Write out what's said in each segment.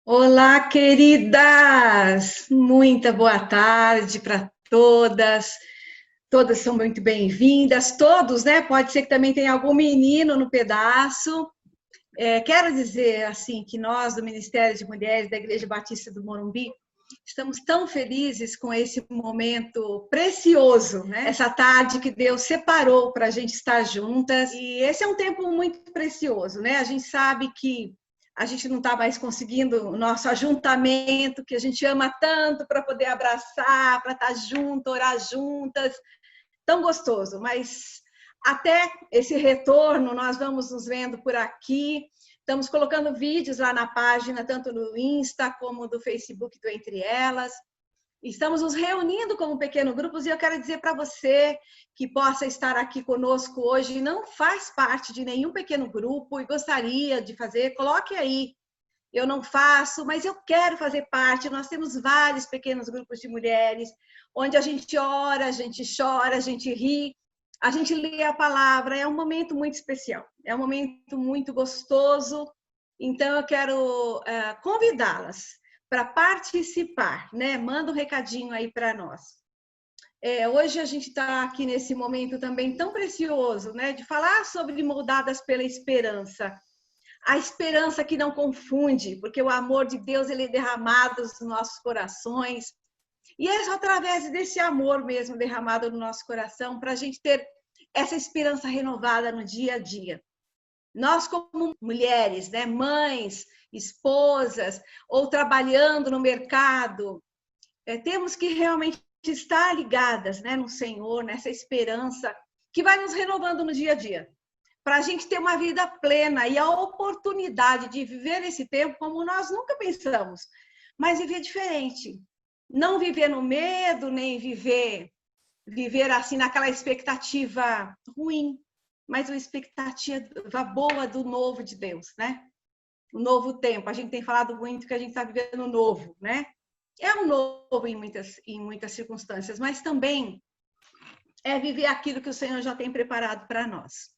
Olá, queridas! Muita boa tarde para todas. Todas são muito bem-vindas, todos, né? Pode ser que também tenha algum menino no pedaço. Quero dizer, assim, que nós, do Ministério de Mulheres da Igreja Batista do Morumbi, estamos tão felizes com esse momento precioso, né? Essa tarde que Deus separou para a gente estar juntas. E esse é um tempo muito precioso, né? A gente sabe que a gente não está mais conseguindo o nosso ajuntamento, que a gente ama tanto para poder abraçar, para estar junto, orar juntas, tão gostoso, mas até esse retorno, nós vamos nos vendo por aqui. Estamos colocando vídeos lá na página, tanto no Insta como do Facebook do Entre Elas. Estamos nos reunindo como pequenos grupos e eu quero dizer para você que possa estar aqui conosco hoje e não faz parte de nenhum pequeno grupo e gostaria de fazer, coloque aí. Eu não faço, mas eu quero fazer parte. Nós temos vários pequenos grupos de mulheres, onde a gente ora, a gente chora, a gente ri, a gente lê a palavra. É um momento muito especial, é um momento muito gostoso. Então, eu quero convidá-las para participar, né? Manda um recadinho aí para nós. Hoje a gente está aqui nesse momento também tão precioso, né? De falar sobre moldadas pela esperança. A esperança que não confunde, porque o amor de Deus ele é derramado nos nossos corações. E é só através desse amor mesmo derramado no nosso coração para a gente ter essa esperança renovada no dia a dia. Nós, como mulheres, né, mães, esposas, ou trabalhando no mercado, temos que realmente estar ligadas, né, no Senhor, nessa esperança que vai nos renovando no dia a dia, para a gente ter uma vida plena e a oportunidade de viver esse tempo como nós nunca pensamos, mas viver diferente. Não viver no medo, nem viver assim naquela expectativa ruim, mas uma expectativa boa do novo de Deus, né? O novo tempo. A gente tem falado muito que a gente está vivendo novo, né? É um novo em muitas circunstâncias, mas também é viver aquilo que o Senhor já tem preparado para nós.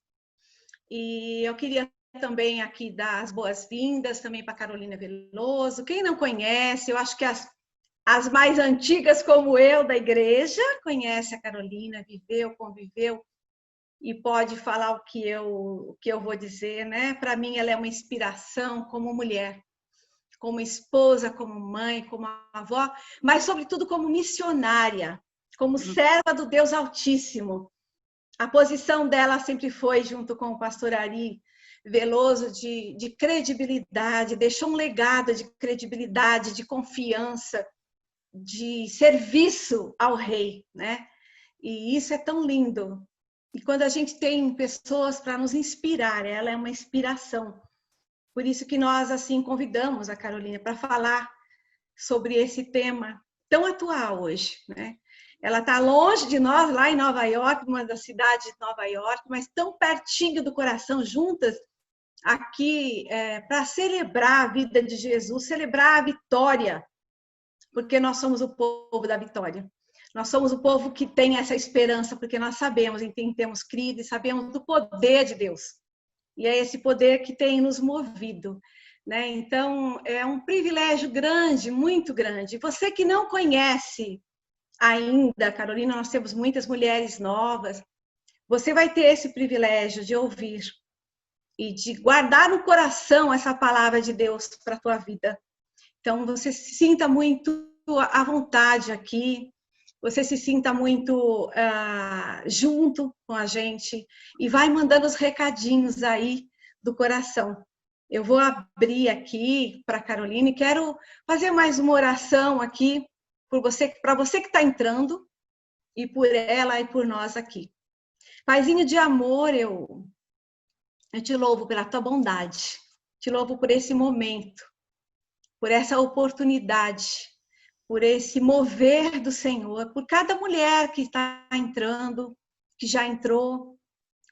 E eu queria também aqui dar as boas-vindas também para Carolina Veloso. Quem não conhece, eu acho que as mais antigas como eu da igreja conhece a Carolina, viveu, conviveu e pode falar o que eu vou dizer, né? Para mim ela é uma inspiração como mulher, como esposa, como mãe, como avó, mas sobretudo como missionária, como serva do Deus Altíssimo. A posição dela sempre foi, junto com o pastor Ari Veloso, de credibilidade, deixou um legado de credibilidade, de confiança, de serviço ao rei, né? E isso é tão lindo. E quando a gente tem pessoas para nos inspirar, ela é uma inspiração. Por isso que nós, assim, convidamos a Carolina para falar sobre esse tema tão atual hoje, né? Ela está longe de nós, lá em Nova York, uma das cidades de Nova York, mas tão pertinho do coração, juntas aqui para celebrar a vida de Jesus, celebrar a vitória, porque nós somos o povo da vitória. Nós somos o povo que tem essa esperança, porque nós sabemos em quem temos crido e sabemos do poder de Deus. E é esse poder que tem nos movido, né? Então, é um privilégio grande, muito grande. Você que não conhece ainda, Carolina, nós temos muitas mulheres novas, você vai ter esse privilégio de ouvir e de guardar no coração essa palavra de Deus para a tua vida. Então, você se sinta muito à vontade aqui, você se sinta muito junto com a gente e vai mandando os recadinhos aí do coração. Eu vou abrir aqui para a Carolina e quero fazer mais uma oração aqui para você que está entrando e por ela e por nós aqui. Paizinho de amor, eu te louvo pela tua bondade, te louvo por esse momento, por essa oportunidade, por esse mover do Senhor, por cada mulher que está entrando, que já entrou,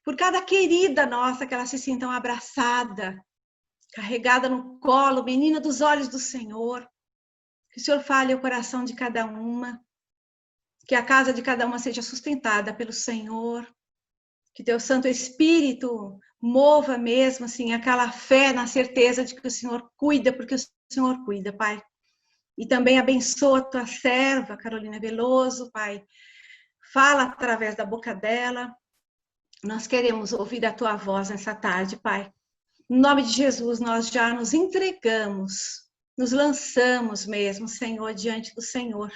por cada querida nossa que ela se sinta abraçada, carregada no colo, menina dos olhos do Senhor. Que o Senhor fale o coração de cada uma, que a casa de cada uma seja sustentada pelo Senhor, que teu Santo Espírito mova mesmo, assim, aquela fé na certeza de que o Senhor cuida, porque o Senhor cuida, Pai. E também abençoa a tua serva, Carolina Veloso, Pai. Fala através da boca dela. Nós queremos ouvir a tua voz nessa tarde, Pai. Em nome de Jesus, nós já nos entregamos, nos lançamos mesmo, Senhor, diante do Senhor,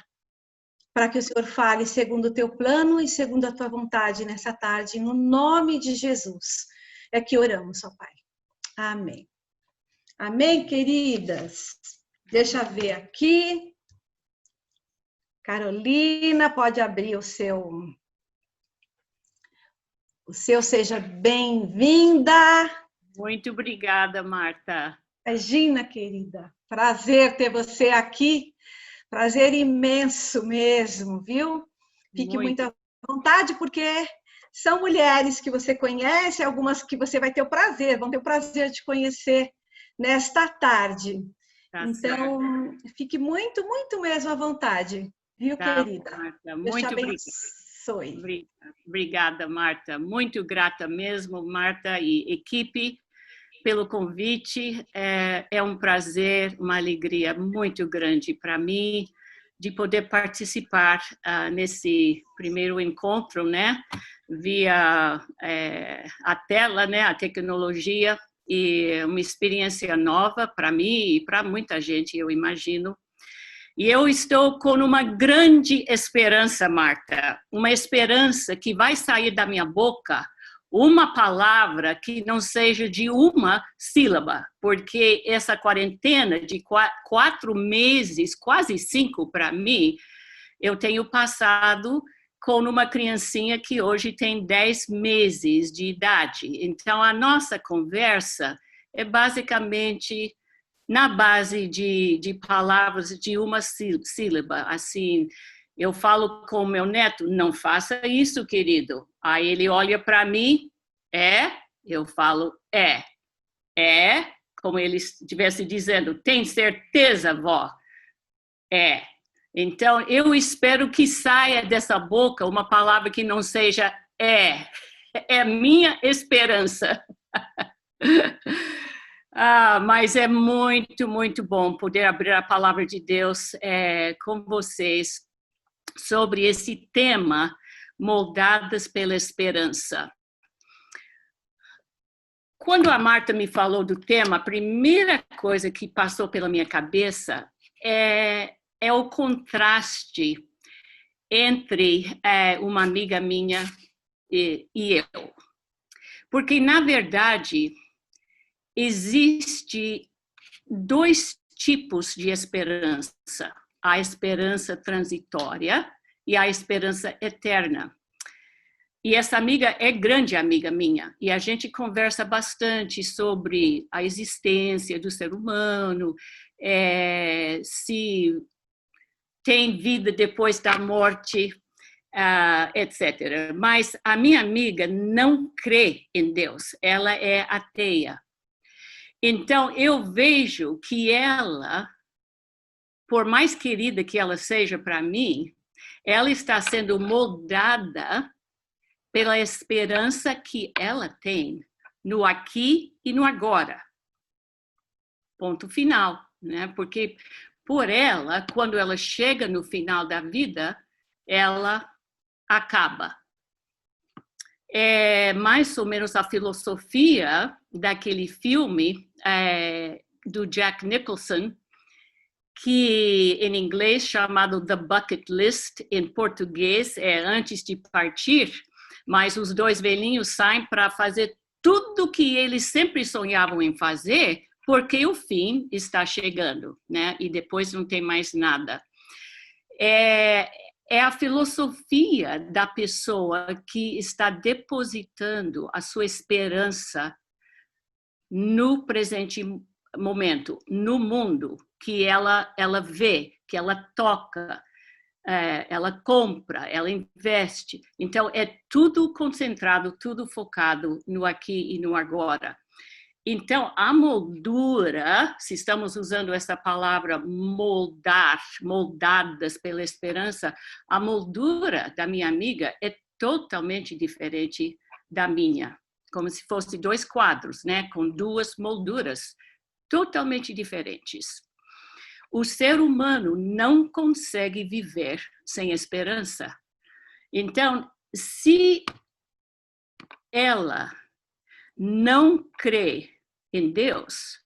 para que o Senhor fale segundo o teu plano e segundo a tua vontade nessa tarde, no nome de Jesus. É que oramos, ó Pai. Amém. Amém, queridas? Deixa eu ver aqui. Carolina, pode abrir o seu. O seu, seja bem-vinda. Muito obrigada, Marta. Imagina, querida. Prazer ter você aqui. Prazer imenso mesmo, viu? Fique muito à vontade, porque são mulheres que você conhece, algumas que você vai ter o prazer, vão ter o prazer de conhecer nesta tarde. Tá então, certo. Fique muito, muito mesmo à vontade, viu, querida? Marta, muito abençoe. Obrigada, Marta. Muito grata mesmo, Marta e equipe, pelo convite. É um prazer, uma alegria muito grande para mim de poder participar nesse primeiro encontro, né? Via a tela, né? A tecnologia, e uma experiência nova para mim e para muita gente, eu imagino. E eu estou com uma grande esperança, Marta, uma esperança que vai sair da minha boca uma palavra que não seja de uma sílaba, porque essa quarentena de 4 meses, quase 5 para mim, eu tenho passado com uma criancinha que hoje tem 10 meses de idade. Então, a nossa conversa é basicamente na base de palavras de uma sílaba. Assim, eu falo com o meu neto, não faça isso, querido. Aí ele olha para mim, eu falo, como ele estivesse dizendo, tem certeza, vó? Então, eu espero que saia dessa boca uma palavra que não seja é minha esperança. Mas é muito, muito bom poder abrir a palavra de Deus com vocês sobre esse tema, moldadas pela esperança. Quando a Marta me falou do tema, a primeira coisa que passou pela minha cabeça é o contraste entre uma amiga minha e eu. Porque, na verdade, existe 2 tipos de esperança. A esperança transitória e a esperança eterna. E essa amiga é grande amiga minha. E a gente conversa bastante sobre a existência do ser humano, se tem vida depois da morte, etc. Mas a minha amiga não crê em Deus. Ela é ateia. Então, eu vejo que ela, por mais querida que ela seja para mim, ela está sendo moldada pela esperança que ela tem no aqui e no agora. Ponto final, né? Porque por ela, quando ela chega no final da vida, ela acaba. É mais ou menos a filosofia daquele filme do Jack Nicholson, que em inglês chamado The Bucket List, em português é Antes de Partir, mas os 2 velhinhos saem para fazer tudo que eles sempre sonhavam em fazer, porque o fim está chegando, né? E depois não tem mais nada. É a filosofia da pessoa que está depositando a sua esperança no presente momento, no mundo que ela vê, que ela toca, ela compra, ela investe. Então, é tudo concentrado, tudo focado no aqui e no agora. Então, a moldura, se estamos usando essa palavra moldar, moldadas pela esperança, a moldura da minha amiga é totalmente diferente da minha, como se fossem dois quadros, né? Com duas molduras totalmente diferentes. O ser humano não consegue viver sem esperança. Então, se ela não crê em Deus,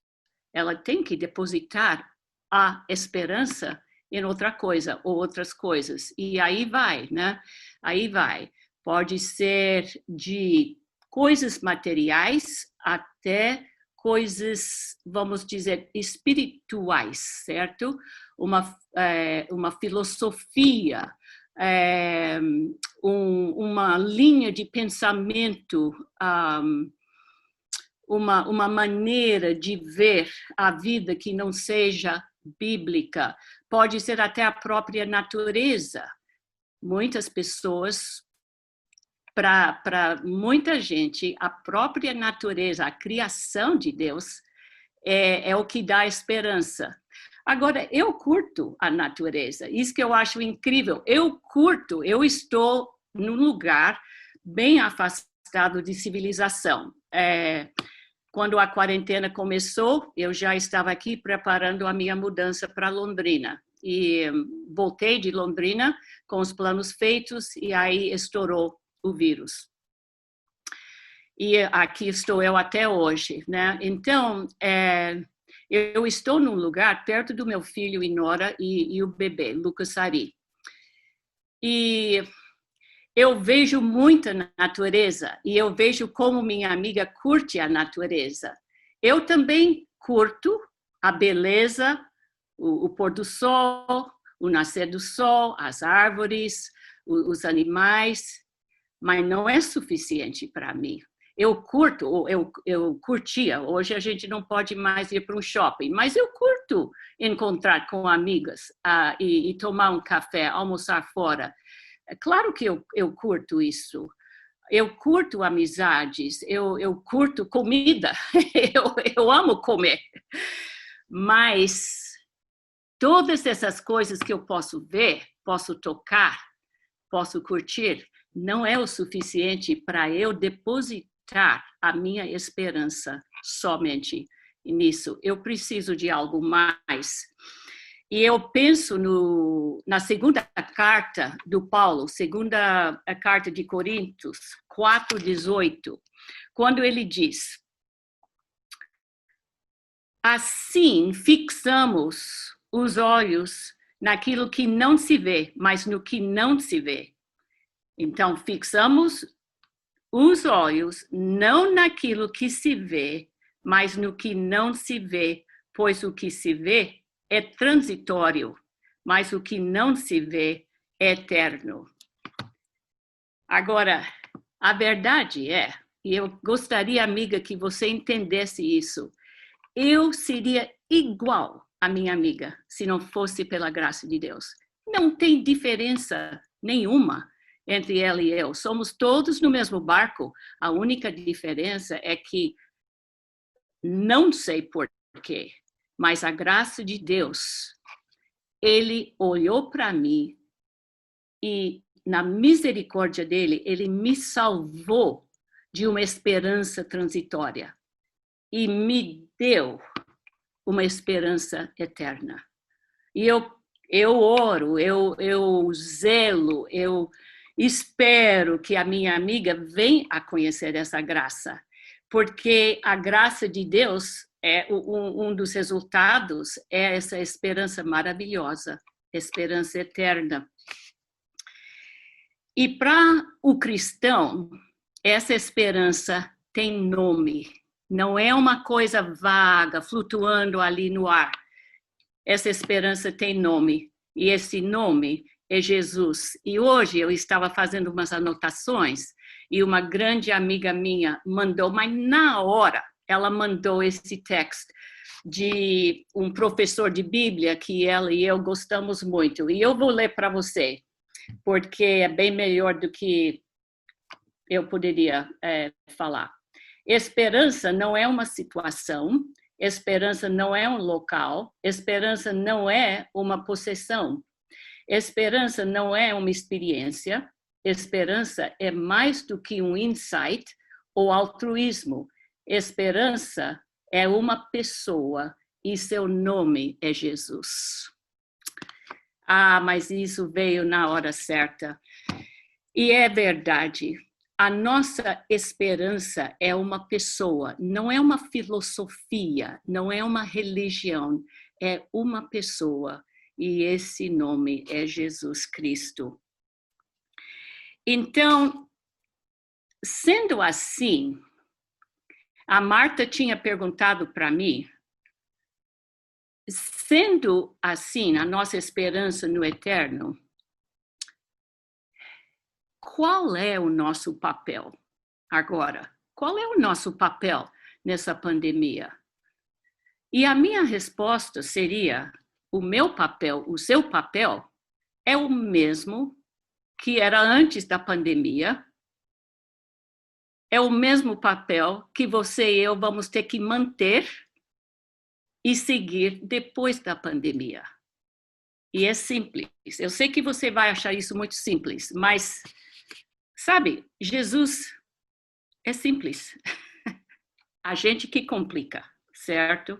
ela tem que depositar a esperança em outra coisa ou outras coisas. E aí vai, né? Aí vai. Pode ser de coisas materiais até coisas, vamos dizer, espirituais, certo? Uma filosofia, uma linha de pensamento, uma maneira de ver a vida que não seja bíblica. Pode ser até a própria natureza. Muitas pessoas, para muita gente, a própria natureza, a criação de Deus, é o que dá esperança. Agora, eu curto a natureza, isso que eu acho incrível. Eu estou num lugar bem afastado de civilização. Quando a quarentena começou, eu já estava aqui preparando a minha mudança para Londrina. E voltei de Londrina com os planos feitos e aí estourou o vírus. E aqui estou eu até hoje, né? Então, eu estou num lugar perto do meu filho e nora e o bebê, Lucas Sari. E eu vejo muita natureza e eu vejo como minha amiga curte a natureza. Eu também curto a beleza, o pôr do sol, o nascer do sol, as árvores, os animais, mas não é suficiente para mim. Eu curtia, hoje a gente não pode mais ir para um shopping, mas eu curto encontrar com amigas e tomar um café, almoçar fora. É claro que eu curto isso. Eu curto amizades, eu curto comida, eu amo comer. Mas todas essas coisas que eu posso ver, posso tocar, posso curtir, não é o suficiente para eu depositar a minha esperança somente nisso. Eu preciso de algo mais. E eu penso na segunda carta do Paulo, segunda carta de Coríntios 4:18, quando ele diz: assim fixamos os olhos naquilo que não se vê, mas no que não se vê. Então, fixamos os olhos não naquilo que se vê, mas no que não se vê, pois o que se vê é transitório, mas o que não se vê é eterno. Agora, a verdade é, e eu gostaria, amiga, que você entendesse isso, eu seria igual à minha amiga se não fosse pela graça de Deus. Não tem diferença nenhuma entre ela e eu. Somos todos no mesmo barco. A única diferença é que, não sei por quê, mas a graça de Deus, ele olhou para mim e, na misericórdia dele, ele me salvou de uma esperança transitória e me deu uma esperança eterna. E eu oro, eu zelo, eu espero que a minha amiga venha a conhecer essa graça, porque a graça de Deus um dos resultados é essa esperança maravilhosa, esperança eterna. E para o cristão, essa esperança tem nome, não é uma coisa vaga, flutuando ali no ar. Essa esperança tem nome, e esse nome é Jesus. E hoje eu estava fazendo umas anotações, e uma grande amiga minha mandou, mas na hora, ela mandou esse texto de um professor de Bíblia que ela e eu gostamos muito. E eu vou ler para você, porque é bem melhor do que eu poderia falar. Esperança não é uma situação, esperança não é um local, esperança não é uma possessão, esperança não é uma experiência, esperança é mais do que um insight ou altruísmo. Esperança é uma pessoa e seu nome é Jesus. Mas isso veio na hora certa. E é verdade. A nossa esperança é uma pessoa, não é uma filosofia, não é uma religião, é uma pessoa. E esse nome é Jesus Cristo. Então, sendo assim, a Marta tinha perguntado para mim, sendo assim a nossa esperança no eterno, qual é o nosso papel agora? Qual é o nosso papel nessa pandemia? E a minha resposta seria, o meu papel, o seu papel, é o mesmo que era antes da pandemia, é o mesmo papel que você e eu vamos ter que manter e seguir depois da pandemia. E é simples. Eu sei que você vai achar isso muito simples, mas, sabe, Jesus é simples. A gente que complica, certo?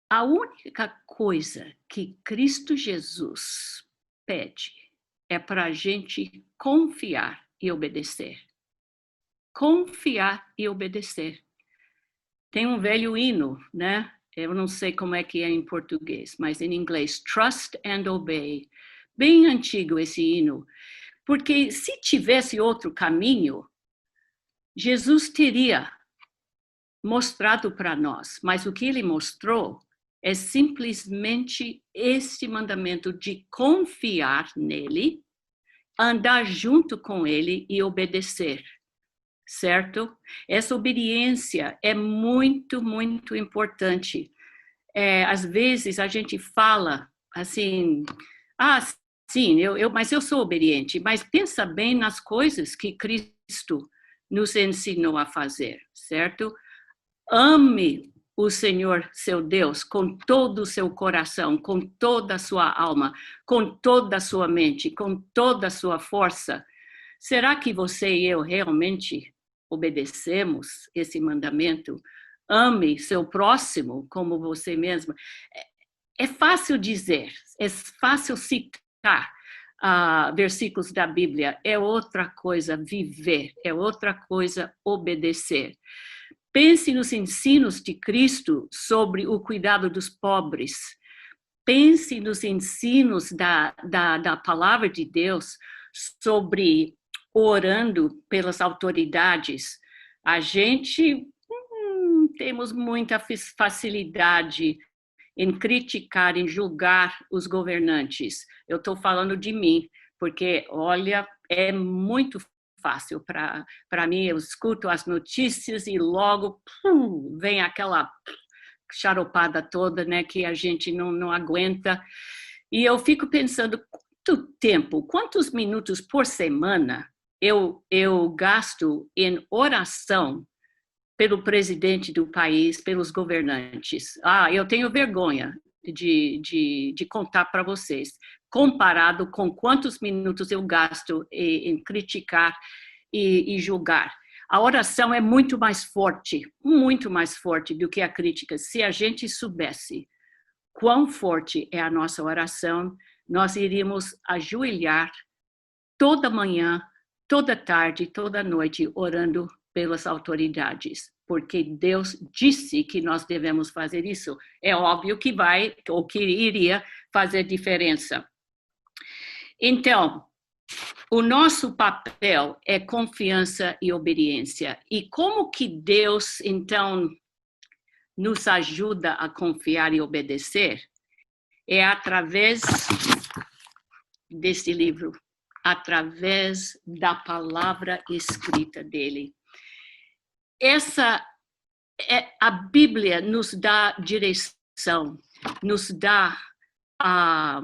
A única coisa que Cristo Jesus pede é para a gente confiar e obedecer. Confiar e obedecer. Tem um velho hino, né? Eu não sei como é que é em português, mas em inglês, Trust and Obey. Bem antigo esse hino. Porque se tivesse outro caminho, Jesus teria mostrado para nós. Mas o que ele mostrou é simplesmente esse mandamento de confiar nele, andar junto com ele e obedecer. Certo? Essa obediência é muito, muito importante. Às vezes a gente fala assim, sim, mas eu sou obediente, mas pensa bem nas coisas que Cristo nos ensinou a fazer, certo? Ame o Senhor, seu Deus, com todo o seu coração, com toda a sua alma, com toda a sua mente, com toda a sua força. Será que você e eu realmente obedecemos esse mandamento? Ame seu próximo como você mesmo. É fácil dizer, é fácil citar versículos da Bíblia, é outra coisa viver, é outra coisa obedecer. Pense nos ensinos de Cristo sobre o cuidado dos pobres. Pense nos ensinos da palavra de Deus sobre orando pelas autoridades. A gente temos muita facilidade em criticar, em julgar os governantes. Eu estou falando de mim, porque, olha, é muito fácil para mim. Eu escuto as notícias e logo vem aquela charopada toda, né, que a gente não aguenta. E eu fico pensando, quantos minutos por semana eu gasto em oração pelo presidente do país, pelos governantes? Eu tenho vergonha de contar para vocês, comparado com quantos minutos eu gasto em criticar e julgar. A oração é muito mais forte do que a crítica. Se a gente soubesse quão forte é a nossa oração, nós iríamos ajoelhar toda manhã, toda tarde, toda noite, orando pelas autoridades, porque Deus disse que nós devemos fazer isso. É óbvio que que iria fazer diferença. Então, o nosso papel é confiança e obediência. E como que Deus, então, nos ajuda a confiar e obedecer? É através desse livro, através da palavra escrita dele. A Bíblia nos dá direção, nos dá a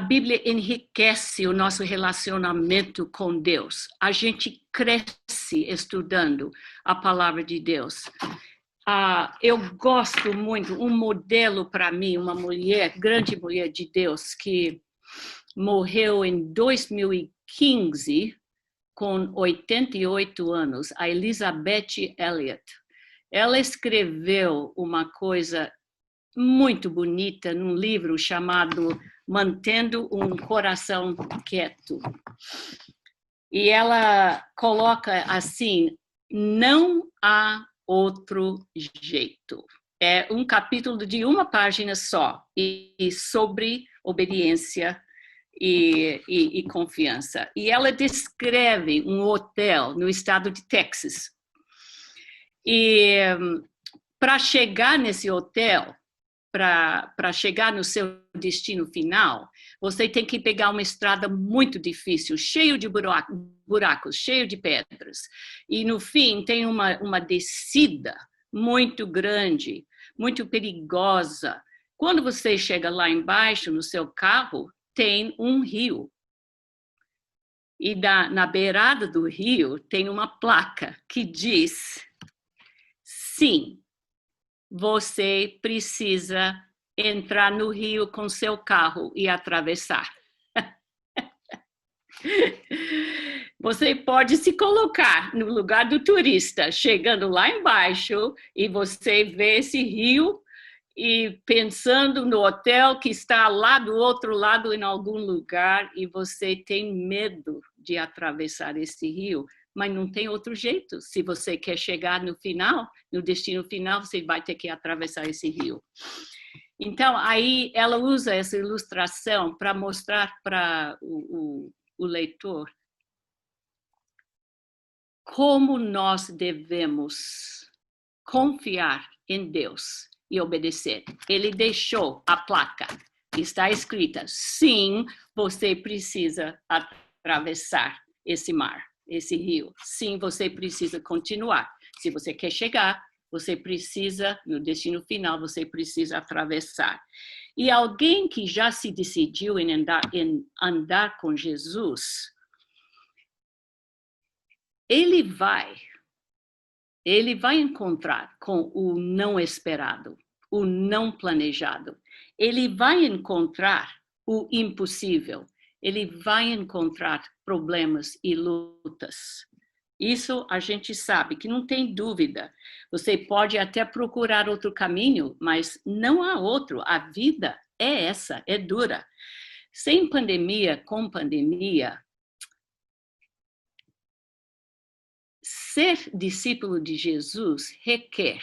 Bíblia enriquece o nosso relacionamento com Deus. A gente cresce estudando a palavra de Deus. Eu gosto muito, um modelo para mim, uma mulher, grande mulher de Deus, que morreu em 2015, com 88 anos, a Elizabeth Elliot. Ela escreveu uma coisa muito bonita num livro chamado Mantendo um Coração Quieto. E ela coloca assim, não há outro jeito. É um capítulo de uma página só, e sobre obediência e confiança. E ela descreve um hotel no estado de Texas. E para chegar nesse hotel, para chegar no seu destino final, você tem que pegar uma estrada muito difícil, cheio de buracos, cheio de pedras. E no fim tem uma descida muito grande, muito perigosa. Quando você chega lá embaixo no seu carro, tem um rio. E na beirada do rio tem uma placa que diz: sim, você precisa entrar no rio com seu carro e atravessar. Você pode se colocar no lugar do turista, chegando lá embaixo, e você vê esse rio e pensando no hotel que está lá do outro lado em algum lugar, e você tem medo de atravessar esse rio, mas não tem outro jeito. Se você quer chegar no final, no destino final, você vai ter que atravessar esse rio. Então, aí ela usa essa ilustração para mostrar para o leitor como nós devemos confiar em Deus e obedecer. Ele deixou a placa, está escrita: sim, você precisa atravessar esse mar, esse rio. Sim, você precisa continuar. Se você quer chegar, você precisa, no destino final, você precisa atravessar. E alguém que já se decidiu em andar com Jesus, ele vai encontrar com o não esperado, o não planejado. Ele vai encontrar o impossível. Ele vai encontrar problemas e lutas. Isso a gente sabe, que não tem dúvida. Você pode até procurar outro caminho, mas não há outro. A vida é essa, é dura. Sem pandemia, com pandemia, ser discípulo de Jesus requer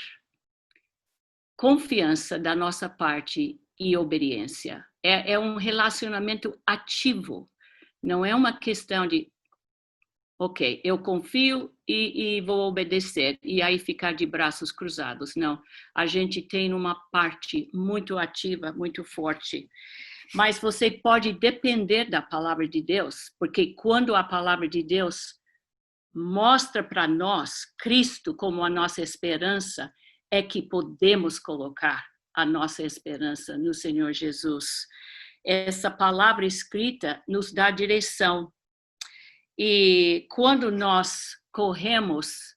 confiança da nossa parte e obediência. É um relacionamento ativo. Não é uma questão de, ok, eu confio e vou obedecer, e aí ficar de braços cruzados. Não, a gente tem uma parte muito ativa, muito forte. Mas você pode depender da palavra de Deus, porque quando a palavra de Deus mostra para nós Cristo como a nossa esperança, é que podemos colocar a nossa esperança no Senhor Jesus. Essa palavra escrita nos dá direção. E quando nós corremos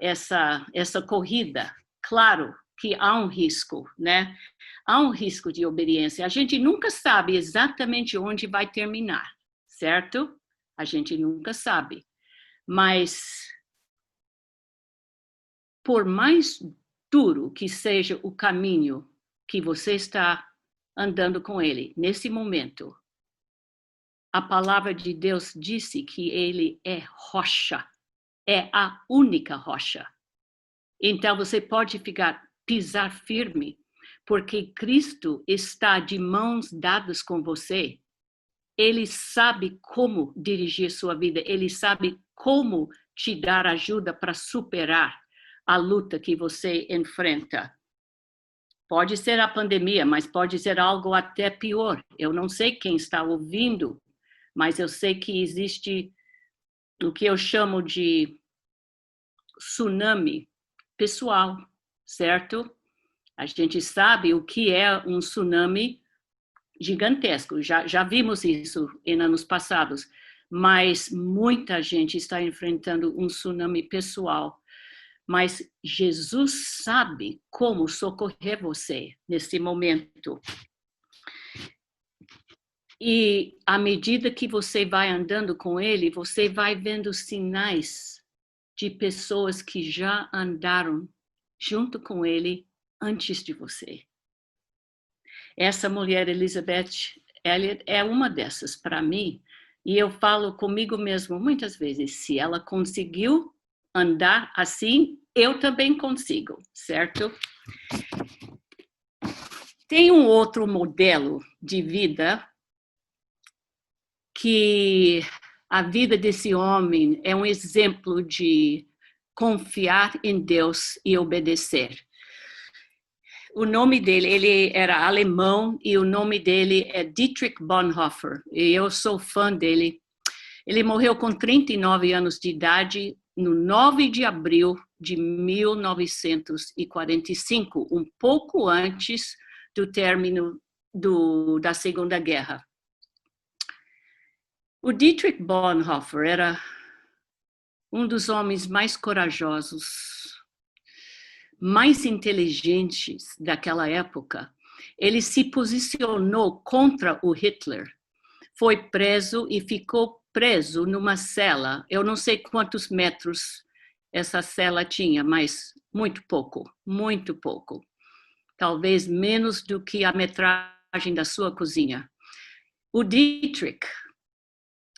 essa corrida, claro que há um risco, né? Há um risco de obediência. A gente nunca sabe exatamente onde vai terminar, certo? A gente nunca sabe. Mas, por mais duro que seja o caminho que você está andando com ele, nesse momento, a palavra de Deus disse que ele é rocha, é a única rocha. Então você pode pisar firme, porque Cristo está de mãos dadas com você. Ele sabe como dirigir sua vida, ele sabe como te dar ajuda para superar a luta que você enfrenta. Pode ser a pandemia, mas pode ser algo até pior. Eu não sei quem está ouvindo, mas eu sei que existe o que eu chamo de tsunami pessoal, certo? A gente sabe o que é um tsunami gigantesco, já vimos isso em anos passados, mas muita gente está enfrentando um tsunami pessoal. Mas Jesus sabe como socorrer você nesse momento. E à medida que você vai andando com ele, você vai vendo sinais de pessoas que já andaram junto com ele antes de você. Essa mulher, Elizabeth Elliot, é uma dessas para mim. E eu falo comigo mesmo muitas vezes, se ela conseguiu andar assim, eu também consigo, certo? Tem um outro modelo de vida que a vida desse homem é um exemplo de confiar em Deus e obedecer. O nome dele, ele era alemão e o nome dele é Dietrich Bonhoeffer. E eu sou fã dele. Ele morreu com 39 anos de idade no 9 de abril de 1945, um pouco antes do término da Segunda Guerra. O Dietrich Bonhoeffer era um dos homens mais corajosos, mais inteligentes daquela época. Ele se posicionou contra o Hitler, foi preso e ficou preso numa cela. Eu não sei quantos metros essa cela tinha, mas muito pouco, muito pouco. Talvez menos do que a metragem da sua cozinha. O Dietrich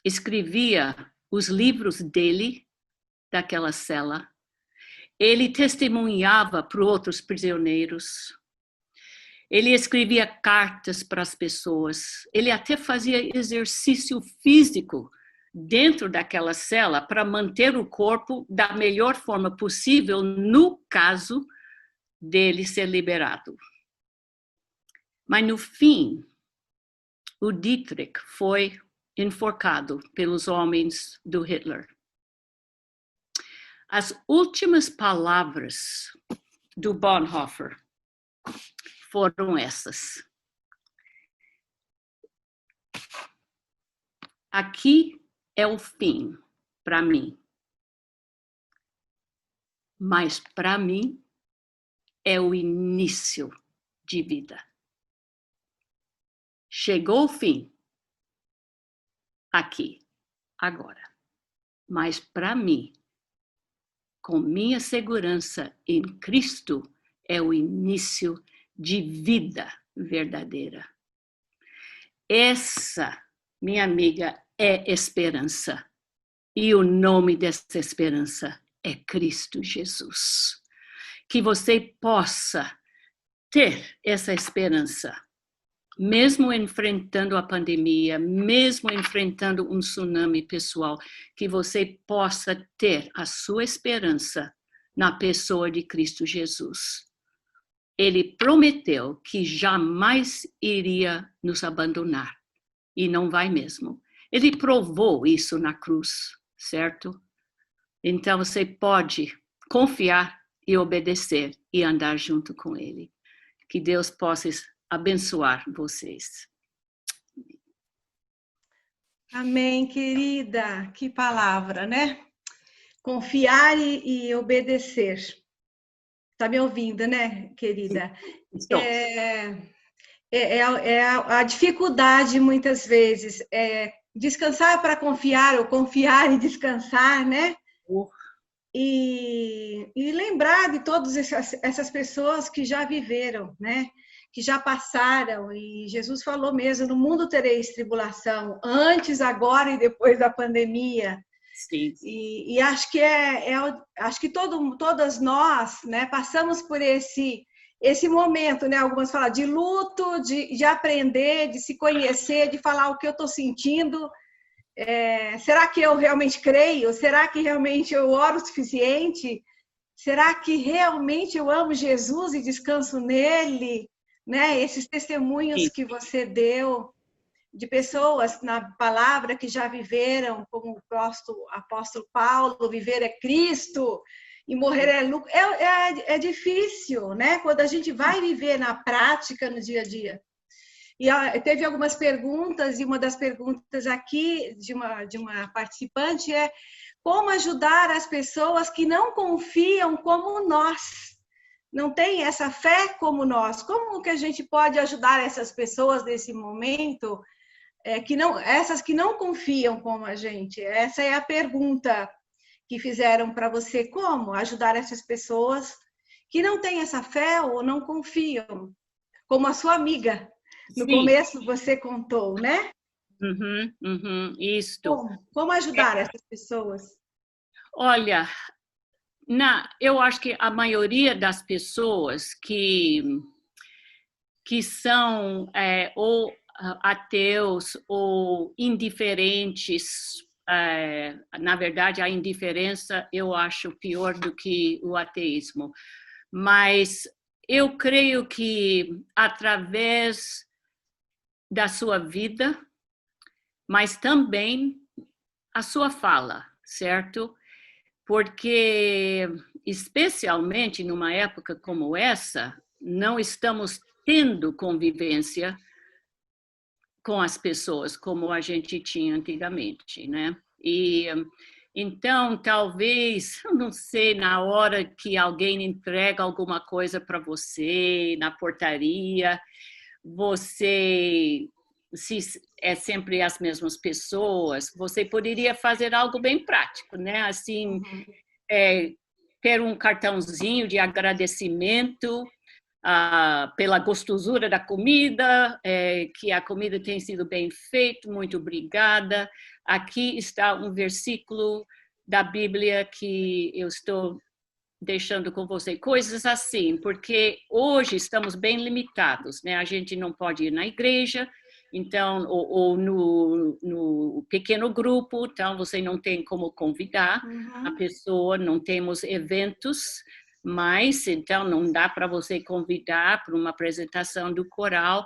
escrevia os livros dele, daquela cela. Ele testemunhava para outros prisioneiros. Ele escrevia cartas para as pessoas. Ele até fazia exercício físico dentro daquela cela para manter o corpo da melhor forma possível no caso dele ser liberado. Mas no fim, o Dietrich foi enforcado pelos homens do Hitler. As últimas palavras do Bonhoeffer foram essas. Aqui é o fim para mim, mas para mim é o início de vida. Chegou o fim aqui, agora, mas para mim, com minha segurança em Cristo, é o início de vida verdadeira. Essa, minha amiga, é esperança. E o nome dessa esperança é Cristo Jesus. Que você possa ter essa esperança, mesmo enfrentando a pandemia, mesmo enfrentando um tsunami pessoal, que você possa ter a sua esperança na pessoa de Cristo Jesus. Ele prometeu que jamais iria nos abandonar, e não vai mesmo. Ele provou isso na cruz, certo? Então você pode confiar e obedecer e andar junto com ele. Que Deus possa abençoar vocês. Amém, querida. Que palavra, né? Confiar e obedecer. Está me ouvindo, né, querida? Estou. É a dificuldade, muitas vezes, descansar para confiar, ou confiar e descansar, né? E lembrar de todas essas pessoas que já viveram, né? Que já passaram, e Jesus falou mesmo, no mundo tereis tribulação, antes, agora e depois da pandemia. Sim. E acho que acho que todas nós, né, passamos por esse momento, né? Algumas falam de luto, de aprender, de se conhecer, de falar o que eu estou sentindo. Será que eu realmente creio? Será que realmente eu oro o suficiente? Será que realmente eu amo Jesus e descanso nele? Né? Esses testemunhos Sim. que você deu de pessoas na palavra que já viveram, como o apóstolo Paulo, viver é Cristo e morrer é lucro. É difícil, né? Quando a gente vai viver na prática, no dia a dia. E teve algumas perguntas, e uma das perguntas aqui de uma participante é como ajudar as pessoas que não confiam como nós, não têm essa fé como nós. Como que a gente pode ajudar essas pessoas nesse momento essas que não confiam como a gente. Essa é a pergunta que fizeram para você, como ajudar essas pessoas que não têm essa fé ou não confiam, como a sua amiga. No Sim. começo você contou, né? Isto. Como ajudar essas pessoas? Olha, eu acho que a maioria das pessoas que são ou ateus ou indiferentes, na verdade, a indiferença eu acho pior do que o ateísmo, mas eu creio que através da sua vida, mas também a sua fala, certo? Porque, especialmente numa época como essa, não estamos tendo convivência com as pessoas como a gente tinha antigamente, né? E então, talvez, eu não sei, na hora que alguém entrega alguma coisa para você na portaria, você, se é sempre as mesmas pessoas, você poderia fazer algo bem prático, né? Assim, ter um cartãozinho de agradecimento pela gostosura da comida, que a comida tem sido bem feita, muito obrigada. Aqui está um versículo da Bíblia que eu estou deixando com você, coisas assim, porque hoje estamos bem limitados, né? A gente não pode ir na igreja, então, ou no pequeno grupo, então você não tem como convidar a pessoa, não temos eventos, mas então não dá para você convidar para uma apresentação do coral.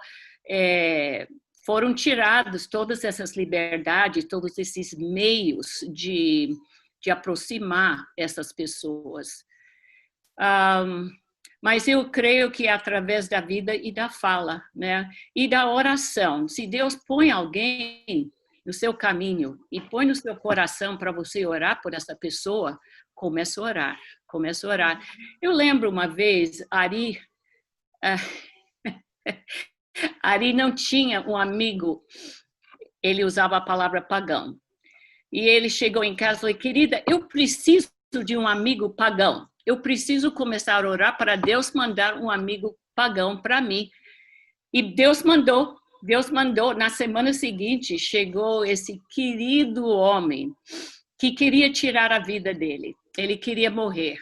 Foram tirados todas essas liberdades, todos esses meios de aproximar essas pessoas. Mas eu creio que é através da vida e da fala, né? E da oração. Se Deus põe alguém no seu caminho e põe no seu coração para você orar por essa pessoa, comece a orar, comece a orar. Eu lembro uma vez, Ari não tinha um amigo, ele usava a palavra pagão. E ele chegou em casa e falou, querida, eu preciso de um amigo pagão. Eu preciso começar a orar para Deus mandar um amigo pagão para mim. E Deus mandou. Na semana seguinte, chegou esse querido homem que queria tirar a vida dele. Ele queria morrer.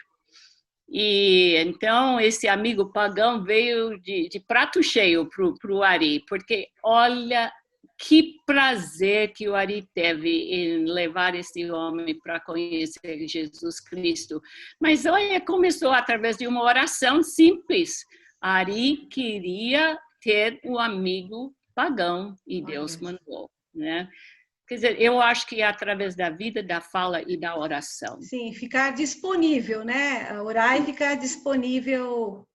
E então esse amigo pagão veio de prato cheio para o Ari, porque olha que prazer que o Ari teve em levar esse homem para conhecer Jesus Cristo. Mas olha, começou através de uma oração simples. Ari queria ter um amigo pagão e Deus mandou, né? Quer dizer, eu acho que é através da vida, da fala e da oração. Sim, ficar disponível, né? Orar e ficar disponível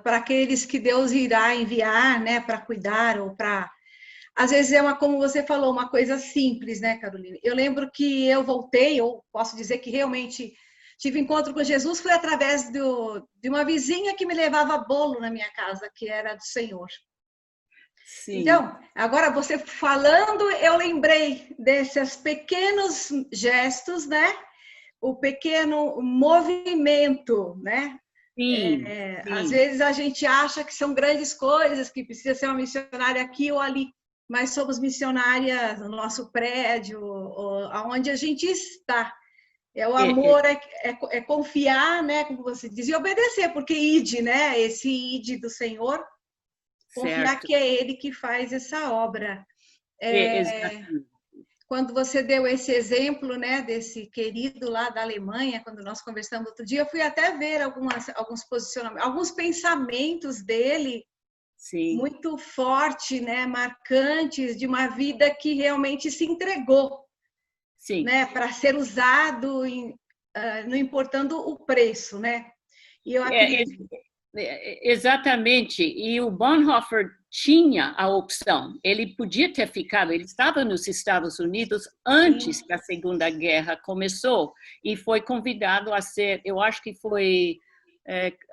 para aqueles que Deus irá enviar, né? Para cuidar ou para... Às vezes como você falou, uma coisa simples, né, Carolina? Eu lembro que eu voltei, ou posso dizer que realmente tive encontro com Jesus, foi através de uma vizinha que me levava bolo na minha casa, que era do Senhor. Sim. Então, agora você falando, eu lembrei desses pequenos gestos, né? O pequeno movimento, né? Sim, sim. Às vezes a gente acha que são grandes coisas, que precisa ser uma missionária aqui ou ali, mas somos missionárias no nosso prédio, aonde a gente está. O amor é confiar, né? Como você diz, e obedecer, porque ide, né? Esse ide do Senhor, confiar certo. Que é Ele que faz essa obra. Quando você deu esse exemplo, né, desse querido lá da Alemanha, quando nós conversamos outro dia, eu fui até ver alguns posicionamentos, alguns pensamentos dele. Sim. Muito forte, né, marcantes, de uma vida que realmente se entregou. Sim. Né, para ser usado, não importando o preço, né? E eu acredito... Exatamente, e o Bonhoeffer tinha a opção, ele podia ter ficado, ele estava nos Estados Unidos antes que a Segunda Guerra começou, e foi convidado a ser, eu acho que foi,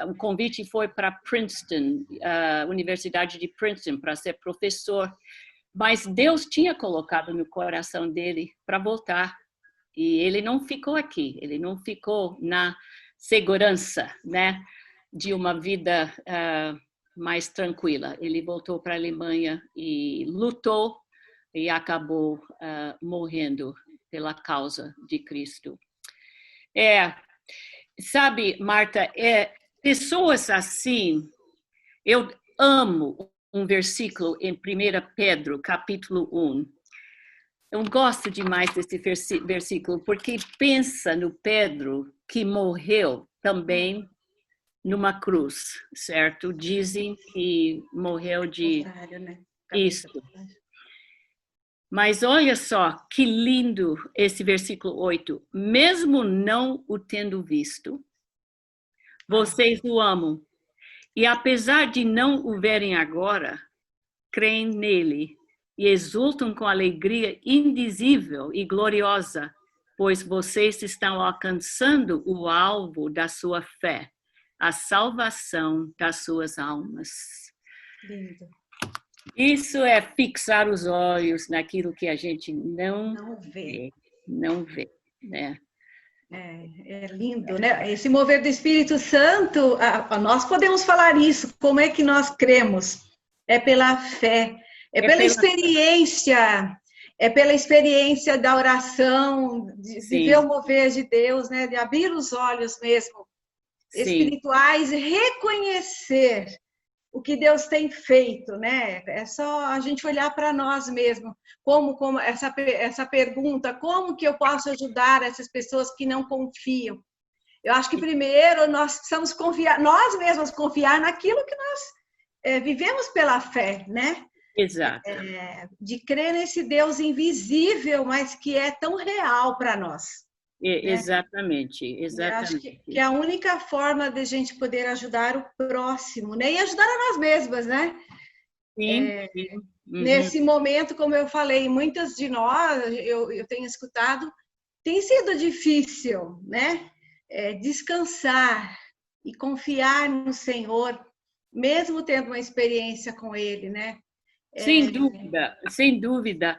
o convite foi para Princeton, a Universidade de Princeton, para ser professor, Mas Deus tinha colocado no coração dele para voltar. E ele não ficou aqui, ele não ficou na segurança, né, de uma vida mais tranquila. Ele voltou para a Alemanha e lutou e acabou morrendo pela causa de Cristo. Sabe, Marta, pessoas assim, eu amo um versículo em 1 Pedro, capítulo 1. Eu gosto demais desse versículo, porque pensa no Pedro que morreu também numa cruz, certo? Dizem que morreu de... Isso. Mas olha só, que lindo esse versículo 8. Mesmo não o tendo visto, vocês o amam. E apesar de não o verem agora, creem nele e exultam com alegria indizível e gloriosa, pois vocês estão alcançando o alvo da sua fé, a salvação das suas almas. Lindo. Isso é fixar os olhos naquilo que a gente não vê, né? É lindo, né? Esse mover do Espírito Santo, nós podemos falar isso, como é que nós cremos? É pela fé, pela experiência, pela experiência da oração, de ver o mover de Deus, né? De abrir os olhos mesmo, espirituais, e reconhecer o que Deus tem feito, né? É só a gente olhar para nós mesmos, como essa pergunta, como que eu posso ajudar essas pessoas que não confiam? Eu acho que primeiro nós precisamos confiar, nós mesmos confiar naquilo que nós vivemos pela fé, né? Exato. De crer nesse Deus invisível, mas que é tão real para nós. Exatamente, exatamente. Eu acho que é a única forma de a gente poder ajudar o próximo, né? E ajudar a nós mesmas, né? Sim. Nesse momento, como eu falei, muitas de nós, eu tenho escutado, tem sido difícil, né? Descansar e confiar no Senhor, mesmo tendo uma experiência com Ele, né? Sem dúvida, sem dúvida.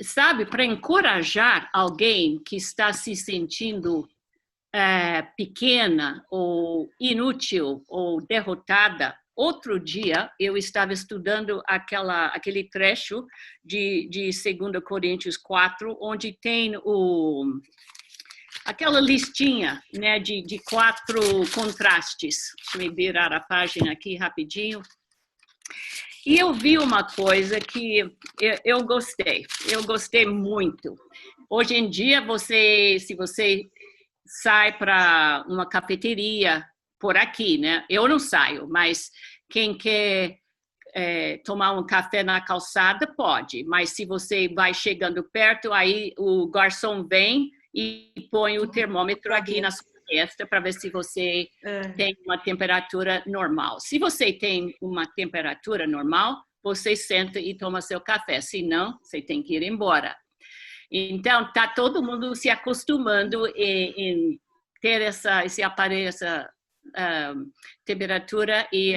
Sabe, para encorajar alguém que está se sentindo pequena ou inútil ou derrotada, outro dia eu estava estudando aquele trecho de 2 Coríntios 4, onde tem aquela listinha, né, de 4 contrastes. Deixa eu virar a página aqui rapidinho. E eu vi uma coisa que eu gostei muito. Hoje em dia, se você sai para uma cafeteria por aqui, né? Eu não saio, mas quem quer tomar um café na calçada pode. Mas se você vai chegando perto, aí o garçom vem e põe o termômetro aqui na sua testa para ver se você tem uma temperatura normal. Se você tem uma temperatura normal, você senta e toma seu café. Se não, você tem que ir embora. Então, está todo mundo se acostumando em ter esse aparelho, essa temperatura e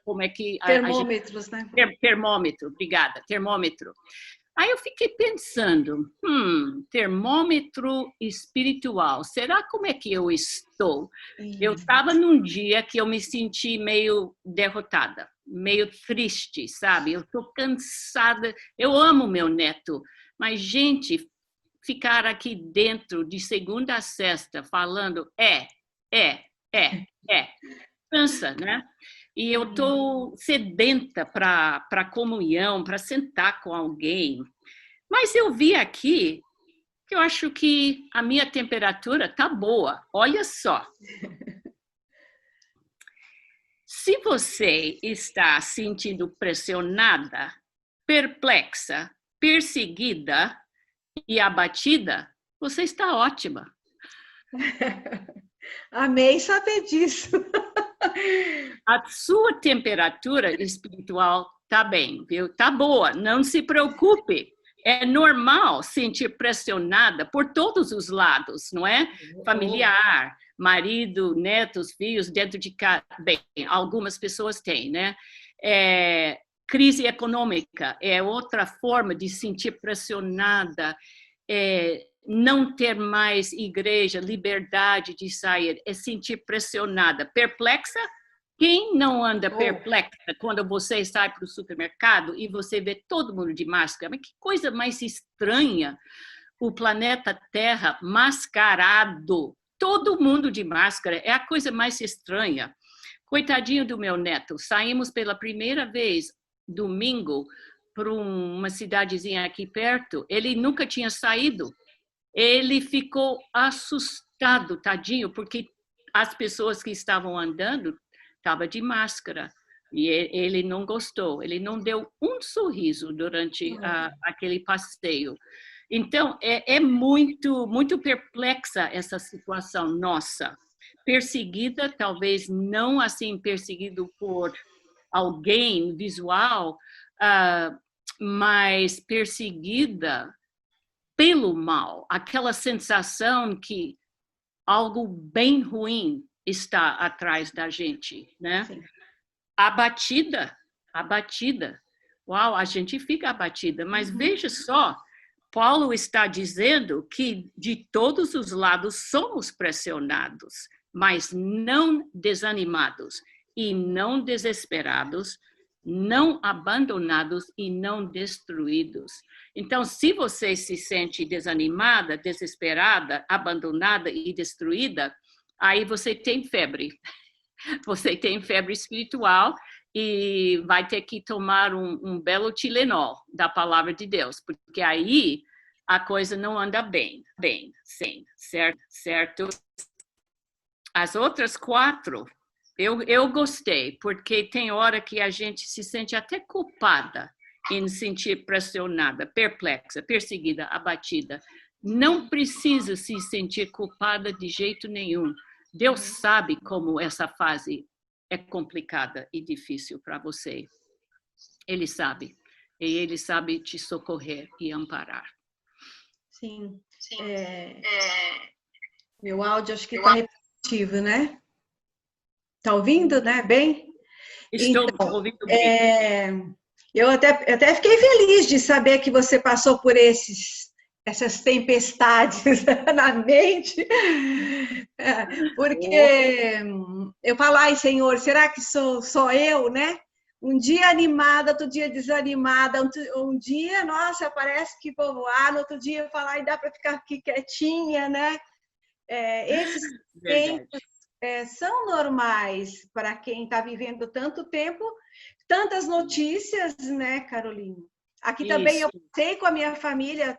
como é que... Termômetros, né? Termômetro, obrigada, termômetro. Aí eu fiquei pensando, termômetro espiritual, será como é que eu estou? Eu estava num dia que eu me senti meio derrotada, meio triste, sabe? Eu estou cansada, eu amo meu neto, mas, gente, ficar aqui dentro de segunda a sexta falando cansa, né? E eu estou sedenta para comunhão, para sentar com alguém. Mas eu vi aqui que eu acho que a minha temperatura está boa. Olha só. Se você está sentindo pressionada, perplexa, perseguida e abatida, você está ótima. Amei saber disso. A sua temperatura espiritual está bem, viu? Está boa, não se preocupe. É normal sentir pressionada por todos os lados, não é? Familiar, marido, netos, filhos, dentro de casa. Bem, algumas pessoas têm, né? crise econômica é outra forma de sentir pressionada, não ter mais igreja, liberdade de sair, é sentir pressionada, perplexa. Quem não anda perplexa quando você sai para o supermercado e você vê todo mundo de máscara? Mas que coisa mais estranha, o planeta Terra mascarado, todo mundo de máscara, é a coisa mais estranha. Coitadinho do meu neto, saímos pela primeira vez domingo para uma cidadezinha aqui perto, ele nunca tinha saído. Ele ficou assustado, tadinho, porque as pessoas que estavam andando estavam de máscara. E ele não gostou, ele não deu um sorriso durante aquele passeio. Então, é muito, muito perplexa essa situação nossa. Perseguida, talvez não assim perseguido por alguém visual, mas perseguida pelo mal, aquela sensação que algo bem ruim está atrás da gente, né? Sim. Abatida. Uau, a gente fica abatida, mas veja só, Paulo está dizendo que de todos os lados somos pressionados, mas não desanimados e não desesperados, não abandonados e não destruídos. Então, se você se sente desanimada, desesperada, abandonada e destruída, aí você tem febre. Você tem febre espiritual e vai ter que tomar um belo Tilenol da palavra de Deus, porque aí a coisa não anda bem, sim, certo? As outras 4, eu gostei, porque tem hora que a gente se sente até culpada em sentir pressionada, perplexa, perseguida, abatida. Não precisa se sentir culpada de jeito nenhum. Deus sabe como essa fase é complicada e difícil para você. Ele sabe. E ele sabe te socorrer e amparar. Sim. Meu áudio acho que está repetitivo, né? Está ouvindo, né? Bem? Estou ouvindo bem. Eu até fiquei feliz de saber que você passou por essas tempestades na mente, porque eu falo, ai, Senhor, será que sou eu, né? Um dia animada, outro dia desanimada, um dia, nossa, parece que vou voar, no outro dia eu falo, ai, dá para ficar aqui quietinha, né? Esses tempos são normais para quem está vivendo tanto tempo, tantas notícias, né, Carolina? Aqui também eu passei com a minha família,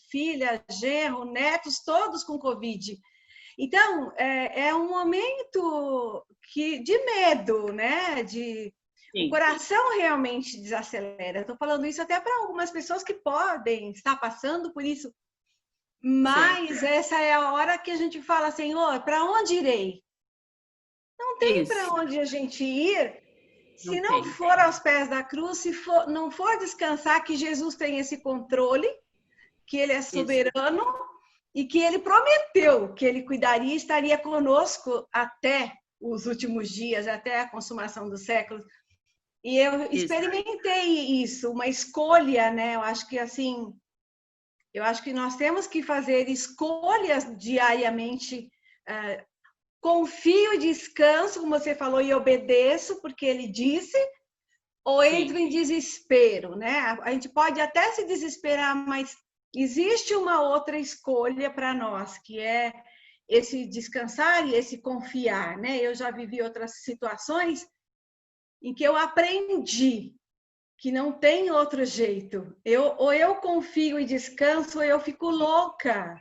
filha, genro, netos, todos com Covid. Então, é um momento de medo, né? O coração realmente desacelera. Estou falando isso até para algumas pessoas que podem estar passando por isso. Mas essa é a hora que a gente fala, Senhor, para onde irei? Não tem para onde a gente ir se não for aos pés da cruz, se não for descansar que Jesus tem esse controle, que Ele é soberano e que Ele prometeu que Ele cuidaria e estaria conosco até os últimos dias, até a consumação dos séculos. E eu experimentei isso, uma escolha, né? Eu acho que nós temos que fazer escolhas diariamente. Confio e descanso, como você falou, e obedeço, porque ele disse, ou entro em desespero, né? A gente pode até se desesperar, mas existe uma outra escolha para nós, que é esse descansar e esse confiar, né? Eu já vivi outras situações em que eu aprendi que não tem outro jeito. Ou eu confio e descanso, ou eu fico louca.